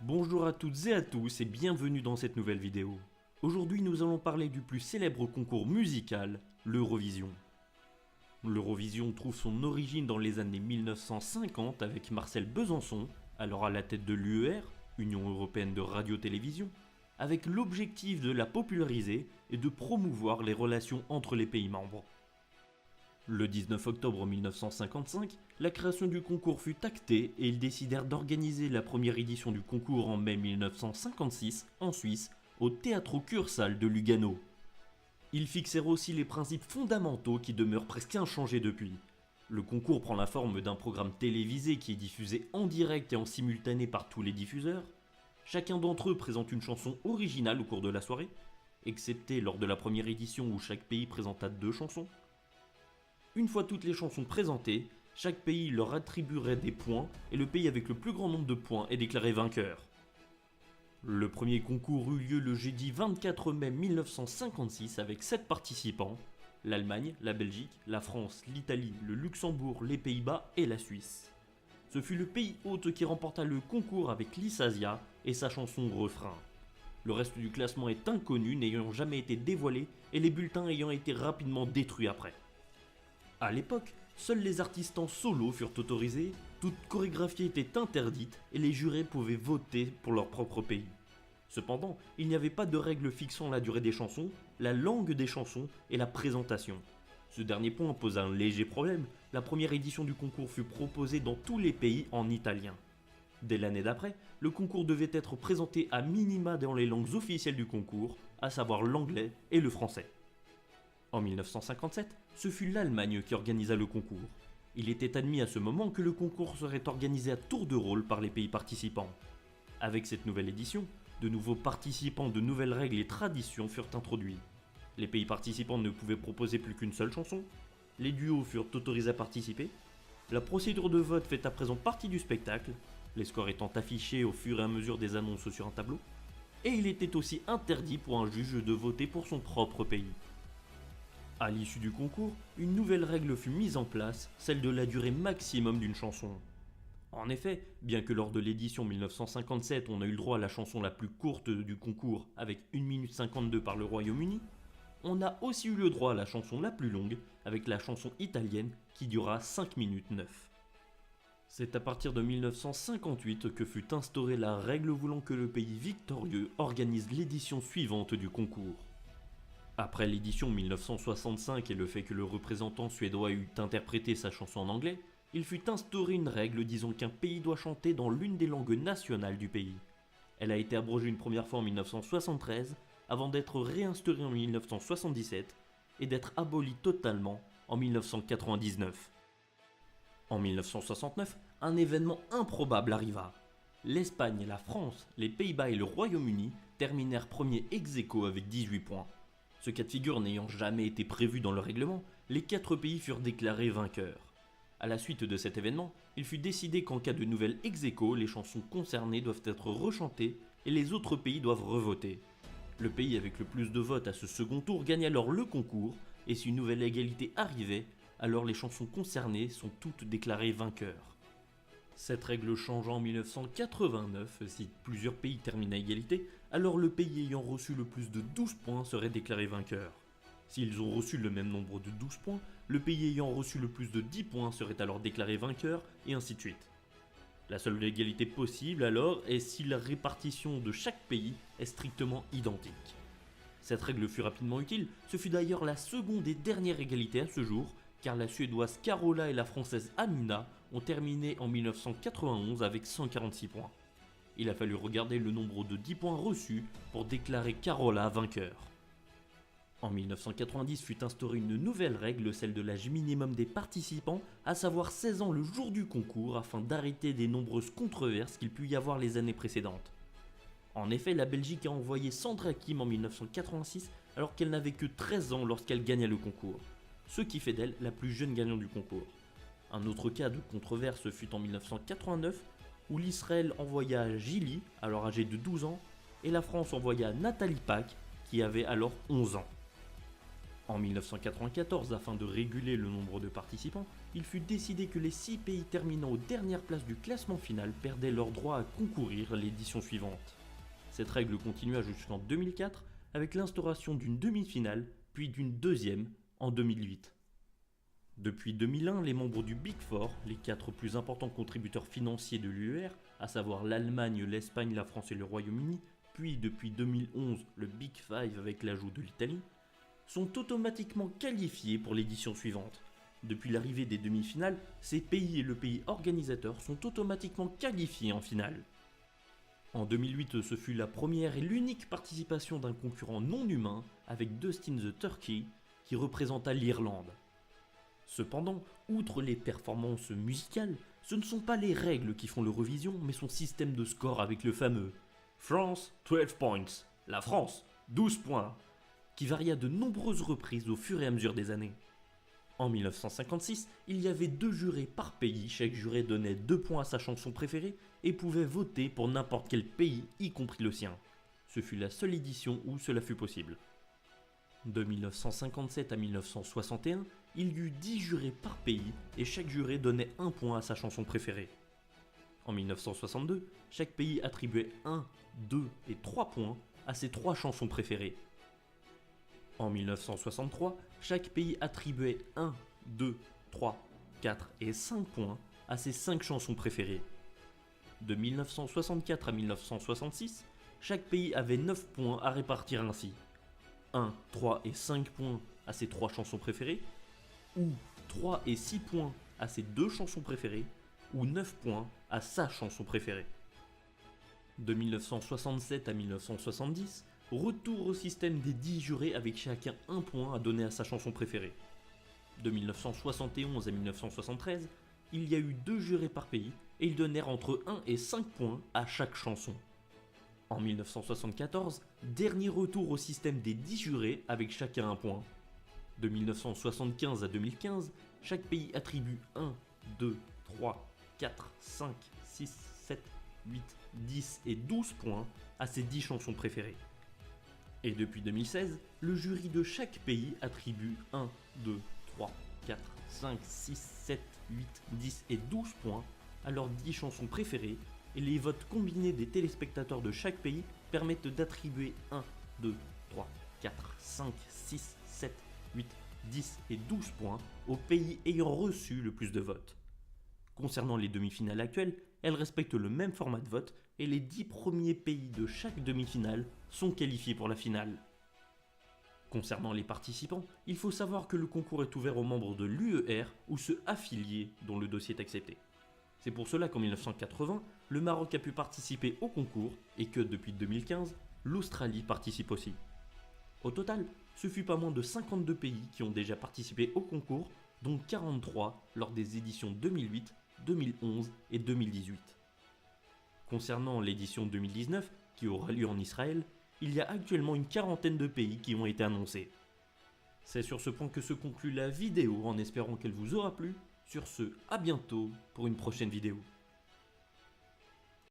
Bonjour à toutes et à tous et bienvenue dans cette nouvelle vidéo. Aujourd'hui nous allons parler du plus célèbre concours musical, l'Eurovision. L'Eurovision trouve son origine dans les années 1950 avec Marcel Besançon, alors à la tête de l'UER, Union Européenne de Radio-Télévision, avec l'objectif de la populariser et de promouvoir les relations entre les pays membres. Le 19 octobre 1955, la création du concours fut actée et ils décidèrent d'organiser la première édition du concours en mai 1956 en Suisse, au Teatro Kursaal de Lugano. Ils fixèrent aussi les principes fondamentaux qui demeurent presque inchangés depuis. Le concours prend la forme d'un programme télévisé qui est diffusé en direct et en simultané par tous les diffuseurs. Chacun d'entre eux présente une chanson originale au cours de la soirée, excepté lors de la première édition où chaque pays présenta 2 chansons. Une fois toutes les chansons présentées, chaque pays leur attribuerait des points et le pays avec le plus grand nombre de points est déclaré vainqueur. Le premier concours eut lieu le jeudi 24 mai 1956 avec 7 participants, l'Allemagne, la Belgique, la France, l'Italie, le Luxembourg, les Pays-Bas et la Suisse. Ce fut le pays hôte qui remporta le concours avec Lisasia et sa chanson Refrain. Le reste du classement est inconnu, n'ayant jamais été dévoilé et les bulletins ayant été rapidement détruits après. A l'époque, seuls les artistes en solo furent autorisés, toute chorégraphie était interdite et les jurés pouvaient voter pour leur propre pays. Cependant, il n'y avait pas de règles fixant la durée des chansons, la langue des chansons et la présentation. Ce dernier point pose un léger problème, la première édition du concours fut proposée dans tous les pays en italien. Dès l'année d'après, le concours devait être présenté à minima dans les langues officielles du concours, à savoir l'anglais et le français. En 1957, ce fut l'Allemagne qui organisa le concours. Il était admis à ce moment que le concours serait organisé à tour de rôle par les pays participants. Avec cette nouvelle édition, de nouveaux participants, de nouvelles règles et traditions furent introduits. Les pays participants ne pouvaient proposer plus qu'une seule chanson, les duos furent autorisés à participer, la procédure de vote fait à présent partie du spectacle, les scores étant affichés au fur et à mesure des annonces sur un tableau, et il était aussi interdit pour un juge de voter pour son propre pays. À l'issue du concours, une nouvelle règle fut mise en place, celle de la durée maximum d'une chanson. En effet, bien que lors de l'édition 1957 on a eu le droit à la chanson la plus courte du concours avec 1 minute 52 par le Royaume-Uni, on a aussi eu le droit à la chanson la plus longue avec la chanson italienne qui dura 5 minutes 9. C'est à partir de 1958 que fut instaurée la règle voulant que le pays victorieux organise l'édition suivante du concours. Après l'édition 1965 et le fait que le représentant suédois eut interprété sa chanson en anglais, il fut instauré une règle disant qu'un pays doit chanter dans l'une des langues nationales du pays. Elle a été abrogée une première fois en 1973, avant d'être réinstaurée en 1977 et d'être abolie totalement en 1999. En 1969, un événement improbable arriva. L'Espagne, la France, les Pays-Bas et le Royaume-Uni terminèrent premiers ex-aequo avec 18 points. Ce cas de figure n'ayant jamais été prévu dans le règlement, les 4 pays furent déclarés vainqueurs. À la suite de cet événement, il fut décidé qu'en cas de nouvel ex-aequo, les chansons concernées doivent être rechantées et les autres pays doivent revoter. Le pays avec le plus de votes à ce second tour gagne alors le concours, et si une nouvelle égalité arrivait, alors les chansons concernées sont toutes déclarées vainqueurs. Cette règle change en 1989, si plusieurs pays terminent à égalité, alors le pays ayant reçu le plus de 12 points serait déclaré vainqueur. S'ils ont reçu le même nombre de 12 points, le pays ayant reçu le plus de 10 points serait alors déclaré vainqueur, et ainsi de suite. La seule égalité possible alors est si la répartition de chaque pays est strictement identique. Cette règle fut rapidement utile, ce fut d'ailleurs la seconde et dernière égalité à ce jour, car la suédoise Carola et la française Amina ont terminé en 1991 avec 146 points. Il a fallu regarder le nombre de 10 points reçus pour déclarer Carola vainqueur. En 1990 fut instaurée une nouvelle règle, celle de l'âge minimum des participants, à savoir 16 ans le jour du concours afin d'arrêter des nombreuses controverses qu'il put y avoir les années précédentes. En effet, la Belgique a envoyé Sandra Kim en 1986 alors qu'elle n'avait que 13 ans lorsqu'elle gagna le concours, ce qui fait d'elle la plus jeune gagnante du concours. Un autre cas de controverse fut en 1989 où l'Israël envoya Gilly, alors âgée de 12 ans, et la France envoya Nathalie Pack qui avait alors 11 ans. En 1994, afin de réguler le nombre de participants, il fut décidé que les 6 pays terminant aux dernières places du classement final perdaient leur droit à concourir l'édition suivante. Cette règle continua jusqu'en 2004 avec l'instauration d'une demi-finale, puis d'une deuxième en 2008. Depuis 2001, les membres du Big Four, les 4 plus importants contributeurs financiers de l'UER, à savoir l'Allemagne, l'Espagne, la France et le Royaume-Uni, puis depuis 2011 le Big Five avec l'ajout de l'Italie, sont automatiquement qualifiés pour l'édition suivante. Depuis l'arrivée des demi-finales, ces pays et le pays organisateur sont automatiquement qualifiés en finale. En 2008, ce fut la première et l'unique participation d'un concurrent non humain avec Dustin the Turkey qui représenta l'Irlande. Cependant, outre les performances musicales, ce ne sont pas les règles qui font l'Eurovision, mais son système de score avec le fameux France 12 points, la France 12 points, qui varia de nombreuses reprises au fur et à mesure des années. En 1956, il y avait 2 jurés par pays, chaque juré donnait 2 points à sa chanson préférée et pouvait voter pour n'importe quel pays, y compris le sien. Ce fut la seule édition où cela fut possible. De 1957 à 1961, il y eut 10 jurés par pays et chaque juré donnait 1 point à sa chanson préférée. En 1962, chaque pays attribuait 1, 2 et 3 points à ses 3 chansons préférées. En 1963, chaque pays attribuait 1, 2, 3, 4 et 5 points à ses 5 chansons préférées. De 1964 à 1966, chaque pays avait 9 points à répartir ainsi. 1, 3 et 5 points à ses 3 chansons préférées, ou 3 et 6 points à ses 2 chansons préférées, ou 9 points à sa chanson préférée. De 1967 à 1970, retour au système des 10 jurés avec chacun 1 point à donner à sa chanson préférée. De 1971 à 1973, il y a eu 2 jurés par pays et ils donnèrent entre 1 et 5 points à chaque chanson. En 1974, dernier retour au système des 10 jurés avec chacun 1 point. De 1975 à 2015, chaque pays attribue 1, 2, 3, 4, 5, 6, 7, 8, 10 et 12 points à ses 10 chansons préférées. Et depuis 2016, le jury de chaque pays attribue 1, 2, 3, 4, 5, 6, 7, 8, 10 et 12 points à leurs 10 chansons préférées et les votes combinés des téléspectateurs de chaque pays permettent d'attribuer 1, 2, 3, 4, 5, 6, 7, 8, 10 et 12 points aux pays ayant reçu le plus de votes. Concernant les demi-finales actuelles, elles respectent le même format de vote et les 10 premiers pays de chaque demi-finale sont qualifiés pour la finale. Concernant les participants, il faut savoir que le concours est ouvert aux membres de l'UER ou ceux affiliés dont le dossier est accepté. C'est pour cela qu'en 1980, le Maroc a pu participer au concours et que depuis 2015, l'Australie participe aussi. Au total, ce fut pas moins de 52 pays qui ont déjà participé au concours, dont 43 lors des éditions 2008, 2011 et 2018. Concernant l'édition 2019, qui aura lieu en Israël, il y a actuellement une quarantaine de pays qui ont été annoncés. C'est sur ce point que se conclut la vidéo en espérant qu'elle vous aura plu. Sur ce, à bientôt pour une prochaine vidéo.